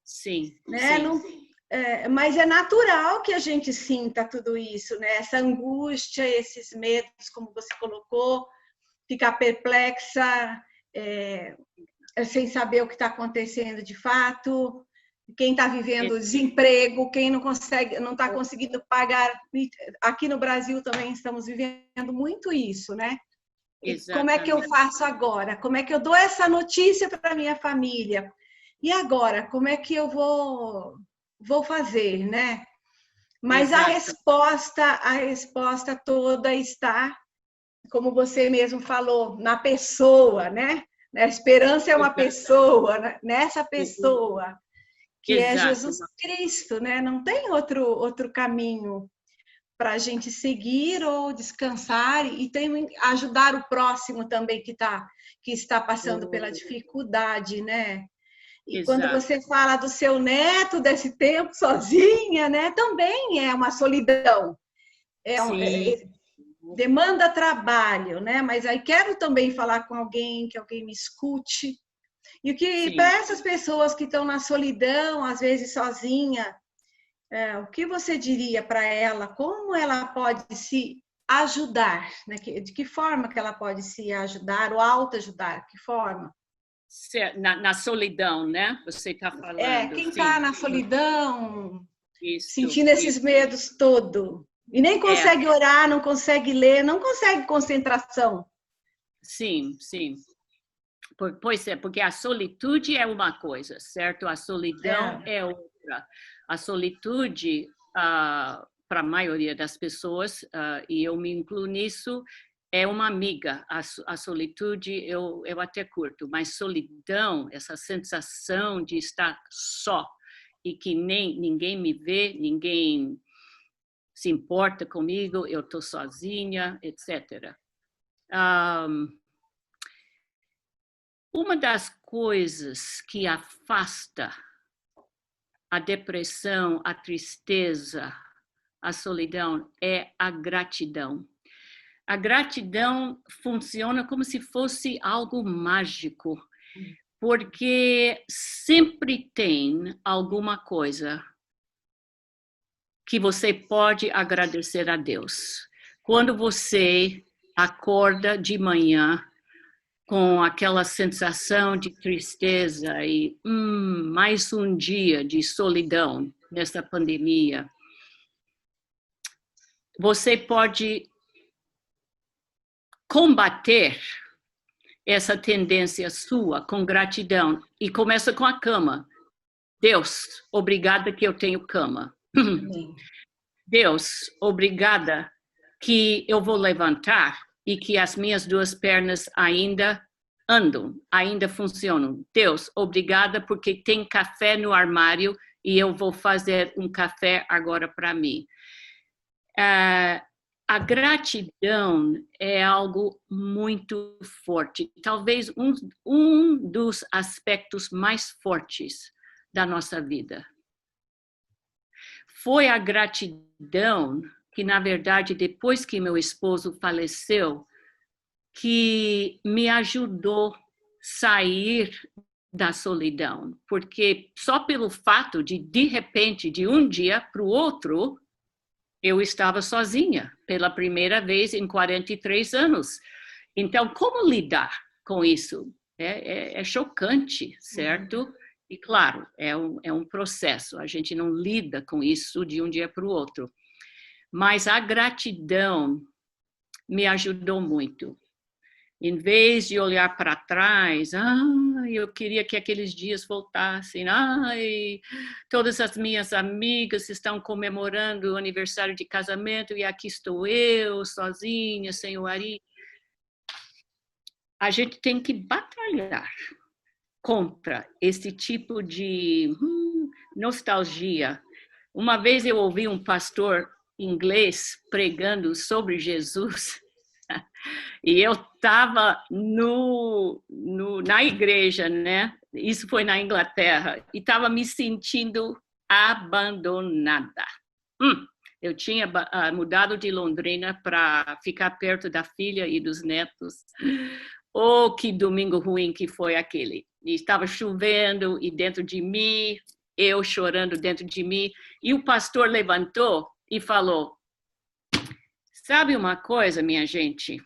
Sim, né? Mas é natural que a gente sinta tudo isso, né? Essa angústia, esses medos, como você colocou, ficar perplexa, sem saber o que está acontecendo de fato, quem está vivendo desemprego, quem não está conseguindo pagar. Aqui no Brasil também estamos vivendo muito isso, né? Como é que eu faço agora? Como é que eu dou essa notícia para a minha família? E agora, como é que eu vou fazer, né? Mas a resposta toda está como você mesmo falou, na pessoa, né? A esperança é uma pessoa, né? Nessa pessoa, que é Exato. Jesus Cristo, né? Não tem outro caminho para a gente seguir ou descansar e tem ajudar o próximo também que está passando pela dificuldade, né? E quando Exato. você fala do seu neto desse tempo sozinha, né? Também é uma solidão. Sim. Demanda trabalho, né? Mas aí quero também falar com alguém, que alguém me escute. E o que para Sim. essas pessoas que estão na solidão, às vezes sozinha, o que você diria para ela? Como ela pode se ajudar? Né? De que forma que ela pode se ajudar ou autoajudar? Que forma? Na solidão, né? Você está falando, Quem sim. está na solidão, Isso, sentindo esses isso. medos todo, e nem É, consegue orar, não consegue ler, não consegue concentração. sim, sim. Pois é, porque a solitude é uma coisa, certo? A solidão É, é outra. A solitude, para a maioria das pessoas, e eu me incluo nisso, é uma amiga. A solitude eu até curto, mas solidão, essa sensação de estar só e que nem ninguém me vê, ninguém se importa comigo, eu estou sozinha, etc. Uma das coisas que afasta a depressão, a tristeza, a solidão é a gratidão. A gratidão funciona como se fosse algo mágico, porque sempre tem alguma coisa que você pode agradecer a Deus. Quando você acorda de manhã com aquela sensação de tristeza e mais um dia de solidão nessa pandemia, você pode combater essa tendência sua com gratidão e começa com a cama. Deus, obrigada que eu tenho cama. Deus, obrigada que eu vou levantar e que as minhas duas pernas ainda andam, ainda funcionam. Deus, obrigada porque tem café no armário e eu vou fazer um café agora para mim. A gratidão é algo muito forte, talvez um dos aspectos mais fortes da nossa vida. Foi a gratidão que, na verdade, depois que meu esposo faleceu, que me ajudou a sair da solidão, porque só pelo fato de repente, de um dia para o outro, eu estava sozinha, pela primeira vez em 43 anos. Então, como lidar com isso? É chocante, certo? E, claro, é um processo, a gente não lida com isso de um dia para o outro. Mas a gratidão me ajudou muito. Em vez de olhar para trás, eu queria que aqueles dias voltassem, todas as minhas amigas estão comemorando o aniversário de casamento e aqui estou eu, sozinha, sem o Ari. A gente tem que batalhar contra esse tipo de nostalgia. Uma vez eu ouvi um pastor inglês pregando sobre Jesus e eu estava na igreja, né? Isso foi na Inglaterra, e estava me sentindo abandonada. Eu tinha mudado de Londrina para ficar perto da filha e dos netos. Oh, que domingo ruim que foi aquele. E estava chovendo e dentro de mim, eu chorando dentro de mim, e o pastor levantou e falou: sabe uma coisa, minha gente?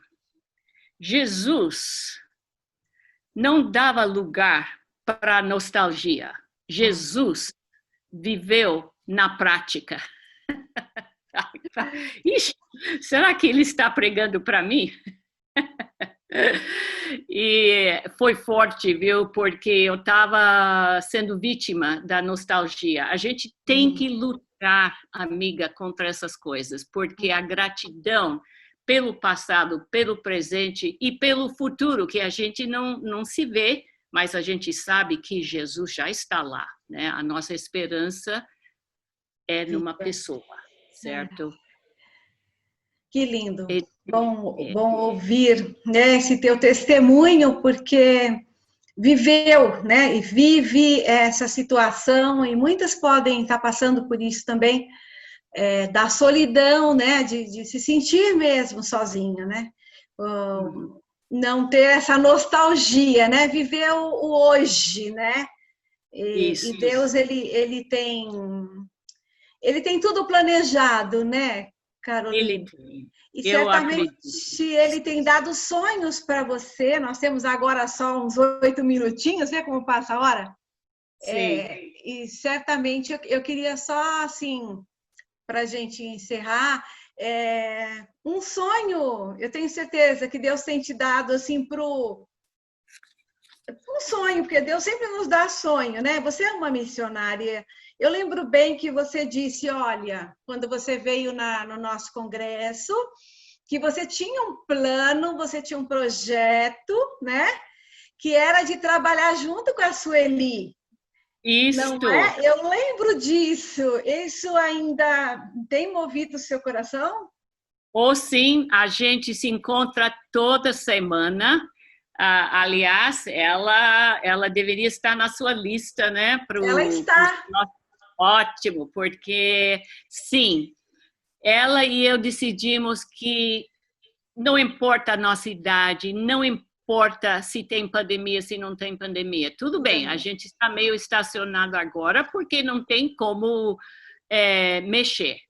Jesus não dava lugar para nostalgia. Jesus viveu na prática. Ixi, será que ele está pregando para mim? E foi forte, viu? Porque eu estava sendo vítima da nostalgia. A gente tem que lutar, amiga, contra essas coisas, porque a gratidão pelo passado, pelo presente e pelo futuro, que a gente não se vê, mas a gente sabe que Jesus já está lá, né? A nossa esperança é numa pessoa, certo? Que lindo. E- Bom ouvir, né, esse teu testemunho, porque viveu, né, e vive essa situação, e muitas podem estar passando por isso também, da solidão, né, de se sentir mesmo sozinho, né, não ter essa nostalgia, né, viver o hoje, né, e Isso, Deus, ele tem tudo planejado, né, ele Carolina? tem. E Eu certamente acredito. ele tem dado sonhos para você. Nós temos agora só uns 8 minutinhos, vê como passa a hora? Sim. E certamente eu queria só, assim, para a gente encerrar, um sonho. Eu tenho certeza que Deus tem te dado, assim, um sonho, porque Deus sempre nos dá sonho, né? Você é uma missionária. Eu lembro bem que você disse, olha, quando você veio no nosso congresso, que você tinha um plano, você tinha um projeto, né? Que era de trabalhar junto com a Sueli. Não Isto. é? Eu lembro disso. Isso ainda tem movido o seu coração? Ou sim, a gente se encontra toda semana. Aliás, ela deveria estar na sua lista, né? Ela está. Ótimo, porque sim, ela e eu decidimos que não importa a nossa idade, não importa se tem pandemia, se não tem pandemia. Tudo bem, a gente está meio estacionado agora porque não tem como mexer.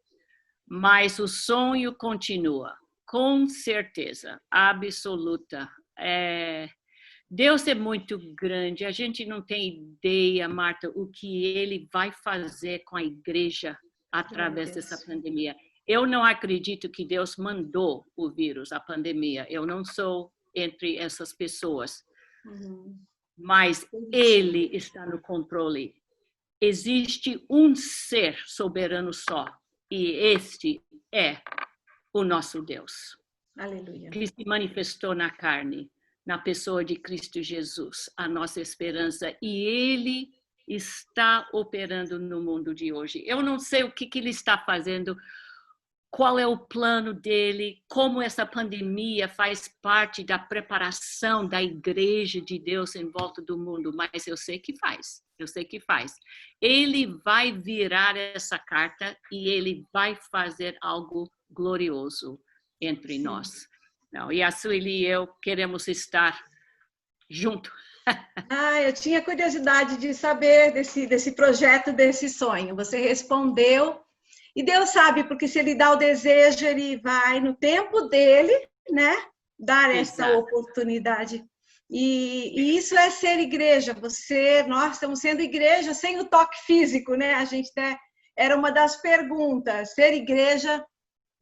Mas o sonho continua, com certeza, absoluta. Deus é muito grande, a gente não tem ideia, Marta, o que Ele vai fazer com a igreja através dessa pandemia. Eu não acredito que Deus mandou o vírus, a pandemia. Eu não sou entre essas pessoas. Mas Ele está no controle. Existe um ser soberano só. E este é o nosso Deus. Aleluia. Que se manifestou na carne, na pessoa de Cristo Jesus, a nossa esperança. E Ele está operando no mundo de hoje. Eu não sei o que Ele está fazendo, qual é o plano dele, como essa pandemia faz parte da preparação da igreja de Deus em volta do mundo, mas eu sei que faz, eu sei que faz. Ele vai virar essa carta e ele vai fazer algo glorioso entre nós. Não, e a Sueli e eu queremos estar junto. Eu tinha curiosidade de saber desse projeto, desse sonho. Você respondeu. E Deus sabe, porque se Ele dá o desejo, Ele vai, no tempo dele, né, dar essa oportunidade. E isso é ser igreja. Nós estamos sendo igreja sem o toque físico, né? A gente era uma das perguntas, ser igreja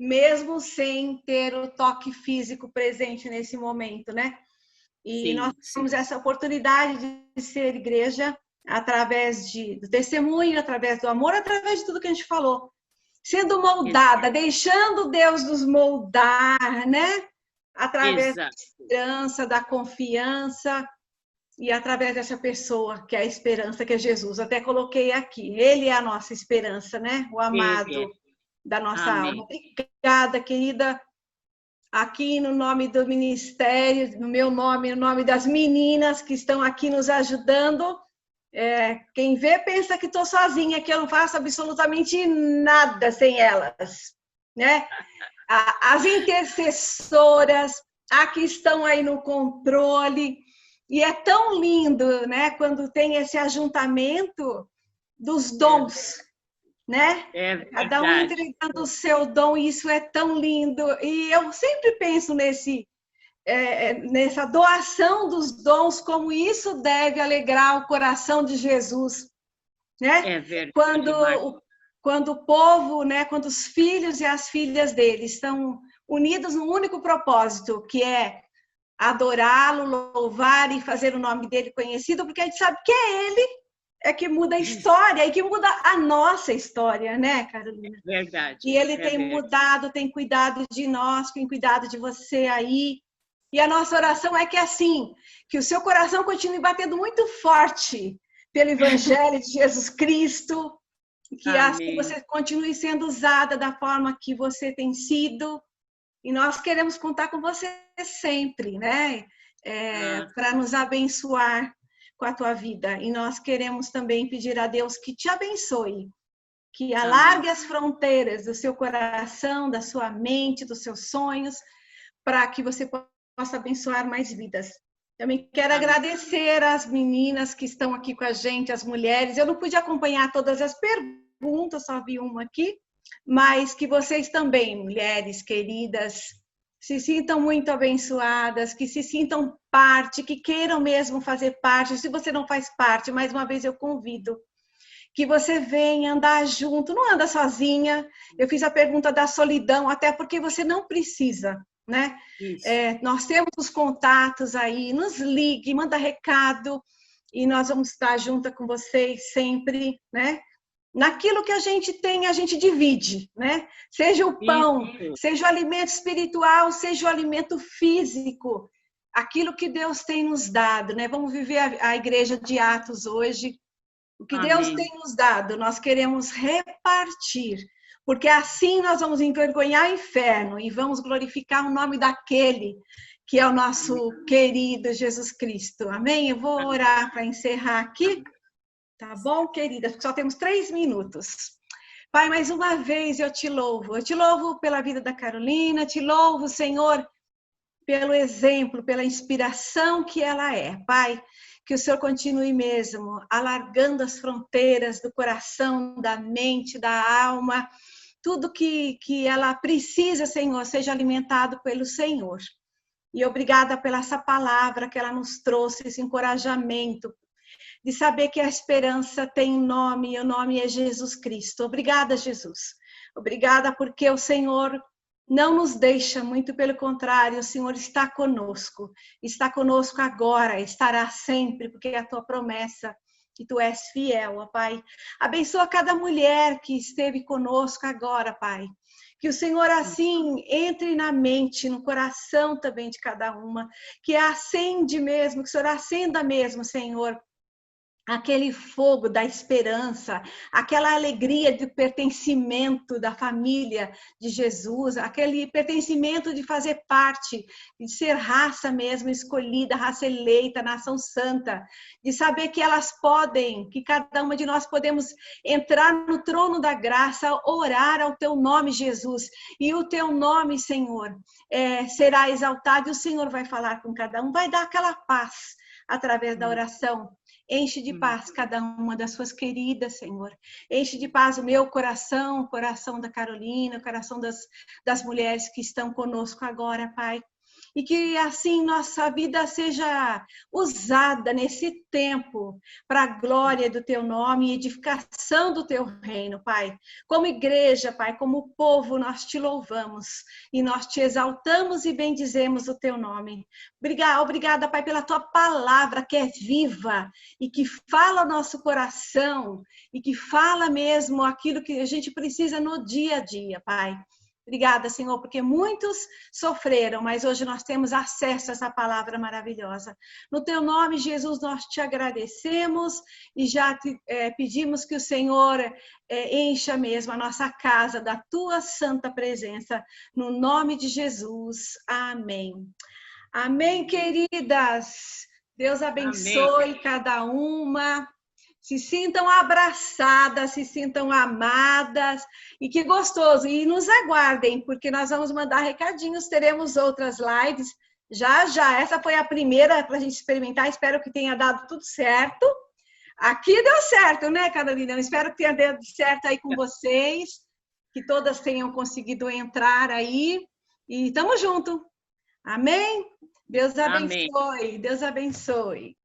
mesmo sem ter o toque físico presente nesse momento, né? E nós temos essa oportunidade de ser igreja através do testemunho, através do amor, através de tudo que a gente falou. Sendo moldada, deixando Deus nos moldar, né? Através da esperança, da confiança e através dessa pessoa que é a esperança, que é Jesus. Até coloquei aqui, Ele é a nossa esperança, né? O amado da nossa alma. Obrigada, querida. Aqui no nome do ministério, no meu nome, no nome das meninas que estão aqui nos ajudando. Quem vê pensa que estou sozinha, que eu não faço absolutamente nada sem elas, né? As intercessoras, que estão aí no controle, e é tão lindo, né? Quando tem esse ajuntamento dos dons, né? Cada um entregando o seu dom, e isso é tão lindo. E eu sempre penso nessa doação dos dons, como isso deve alegrar o coração de Jesus, né? É verdade. Quando o povo, né? Quando os filhos e as filhas dele estão unidos num único propósito, que é adorá-lo, louvar e fazer o nome dele conhecido, porque a gente sabe que é ele, é que muda a história e que muda a nossa história, né, Carolina? Verdade. E ele tem mudado, tem cuidado de nós, tem cuidado de você aí. E a nossa oração é que assim, que o seu coração continue batendo muito forte pelo Evangelho de Jesus Cristo, que assim você continue sendo usada da forma que você tem sido. E nós queremos contar com você sempre, né? Para nos abençoar com a tua vida. E nós queremos também pedir a Deus que te abençoe, que alargue as fronteiras do seu coração, da sua mente, dos seus sonhos, para que você possa abençoar mais vidas. Também quero agradecer às meninas que estão aqui com a gente, as mulheres. Eu não pude acompanhar todas as perguntas, só vi uma aqui, mas que vocês também, mulheres queridas, se sintam muito abençoadas, que se sintam parte, que queiram mesmo fazer parte. Se você não faz parte, mais uma vez eu convido que você venha andar junto, não anda sozinha. Eu fiz a pergunta da solidão, até porque você não precisa, né? Nós temos os contatos aí, nos ligue, manda recado, e nós vamos estar junto com vocês sempre, né? Naquilo que a gente tem, a gente divide, né? Seja o pão, seja o alimento espiritual, seja o alimento físico, aquilo que Deus tem nos dado, né? Vamos viver a igreja de Atos hoje. O que Deus tem nos dado, nós queremos repartir, porque assim nós vamos envergonhar o inferno e vamos glorificar o nome daquele que é o nosso querido Jesus Cristo. Amém? Eu vou orar para encerrar aqui. Tá bom, querida? Só temos 3 minutos. Pai, mais uma vez eu te louvo. Eu te louvo pela vida da Carolina, te louvo, Senhor, pelo exemplo, pela inspiração que ela é. Pai, que o Senhor continue mesmo alargando as fronteiras do coração, da mente, da alma, tudo que ela precisa, Senhor, seja alimentado pelo Senhor. E obrigada pela essa palavra que ela nos trouxe, esse encorajamento, de saber que a esperança tem um nome, e o nome é Jesus Cristo. Obrigada, Jesus. Obrigada porque o Senhor não nos deixa, muito pelo contrário, o Senhor está conosco agora, estará sempre, porque é a tua promessa, que tu és fiel, ó Pai. Abençoa cada mulher que esteve conosco agora, Pai. Que o Senhor, assim, entre na mente, no coração também de cada uma, que acende mesmo, que o Senhor acenda mesmo, Senhor, aquele fogo da esperança, aquela alegria de pertencimento da família de Jesus, aquele pertencimento de fazer parte, de ser raça mesmo escolhida, raça eleita, nação santa, de saber que elas podem, que cada uma de nós podemos entrar no trono da graça, orar ao teu nome, Jesus, e o teu nome, Senhor, será exaltado, e o Senhor vai falar com cada um, vai dar aquela paz através da oração. Enche de paz cada uma das suas queridas, Senhor. Enche de paz o meu coração, o coração da Carolina, o coração das mulheres que estão conosco agora, Pai. E que assim nossa vida seja usada nesse tempo para a glória do teu nome e edificação do teu reino, Pai. Como igreja, Pai, como povo, nós te louvamos e nós te exaltamos e bendizemos o teu nome. Obrigada, Pai, pela tua palavra que é viva e que fala ao nosso coração e que fala mesmo aquilo que a gente precisa no dia a dia, Pai. Obrigada, Senhor, porque muitos sofreram, mas hoje nós temos acesso a essa palavra maravilhosa. No teu nome, Jesus, nós te agradecemos e já te pedimos que o Senhor encha mesmo a nossa casa da tua santa presença. No nome de Jesus. Amém. Amém, queridas. Deus abençoe Amém. Cada uma. Se sintam abraçadas, se sintam amadas, e que gostoso. E nos aguardem, porque nós vamos mandar recadinhos, teremos outras lives, já. Essa foi a primeira para a gente experimentar, espero que tenha dado tudo certo. Aqui deu certo, né, Carolina? Eu espero que tenha dado certo aí com vocês, que todas tenham conseguido entrar aí, e estamos juntos. Amém? Deus abençoe, Amém. Deus abençoe.